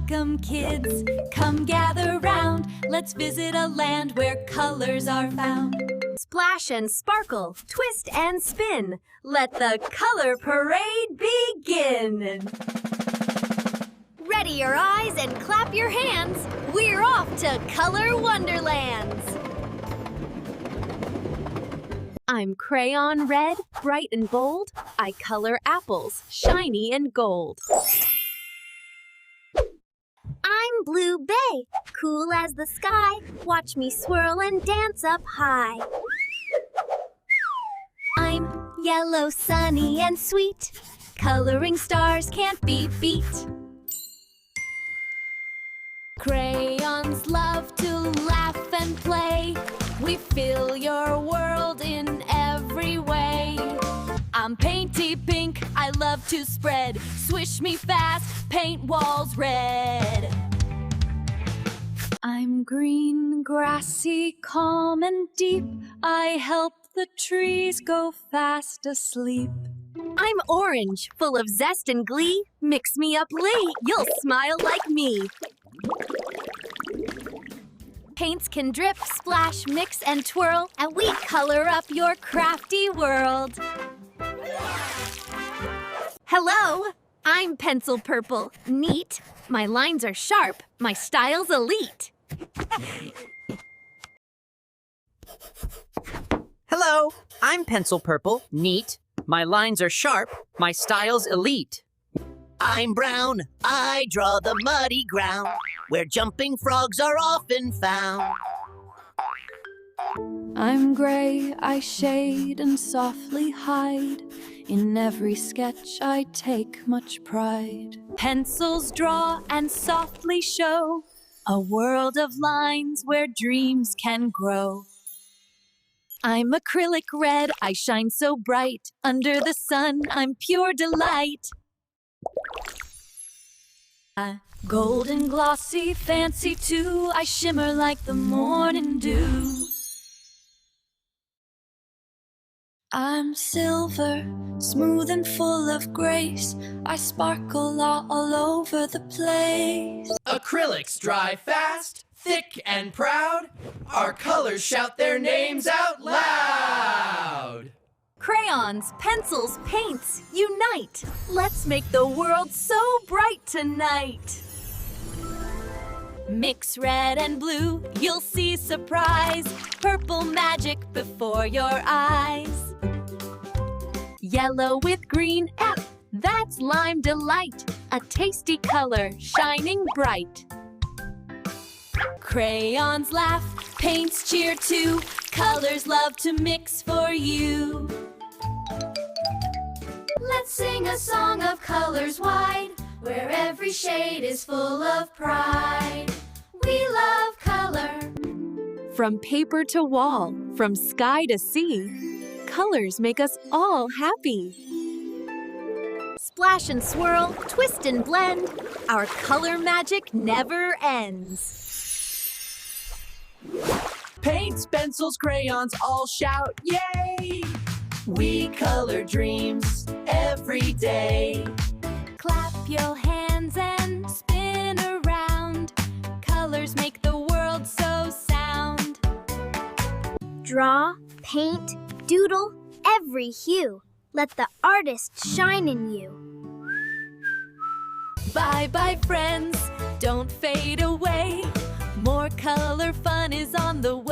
Welcome, kids, come gather round. Let's visit a land where colors are found. Splash and sparkle, twist and spin. Let the color parade begin. Ready your eyes and clap your hands. We're off to Color Wonderlands. I'm Crayon Red, bright and bold. I color apples, shiny and gold. I'm Blue Bay, cool as the sky. Watch me swirl and dance up high. I'm Yellow, sunny and sweet. Coloring stars can't be beat. Crayons love to laugh and play. We fill your world in every way. I'm painty pink, I love to spread. Swish me fast, paint walls red. I'm green, grassy, calm and deep. I help the trees go fast asleep. I'm orange, full of zest and glee. Mix me up late, you'll smile like me. Paints can drip, splash, mix, and twirl, and we color up your crafty world. Hello, I'm Pencil Purple, neat. My lines are sharp, my style's elite. Hello, I'm Pencil Purple, neat. My lines are sharp, my style's elite. I'm brown, I draw the muddy ground, where jumping frogs are often found. I'm gray, I shade and softly hide. In every sketch I take much pride. Pencils draw and softly show a world of lines where dreams can grow. I'm acrylic red, I shine so bright. Under the sun, I'm pure delight. Golden, glossy, fancy too. I shimmer like the morning dew. I'm silver, smooth and full of grace. I sparkle all over the place. Acrylics dry fast, thick and proud. Our colors shout their names out loud. Crayons, pencils, paints, unite. Let's make the world so bright tonight. Mix red and blue, you'll see surprise. Purple magic before your eyes. Yellow with green, that's lime delight. A tasty color, shining bright. Crayons laugh, paints cheer too. Colors love to mix for you. Let's sing a song of colors wide, where every shade is full of pride. We love color. From paper to wall, from sky to sea, colors make us all happy. Splash and swirl, twist and blend. Our color magic never ends. Paints, pencils, crayons all shout, yay! We color dreams every day. Clap your hands and spin around. Colors make the world so sound. Draw, paint, doodle, every hue. Let the artist shine in you. Bye-bye, friends. Don't fade away. More color fun is on the way.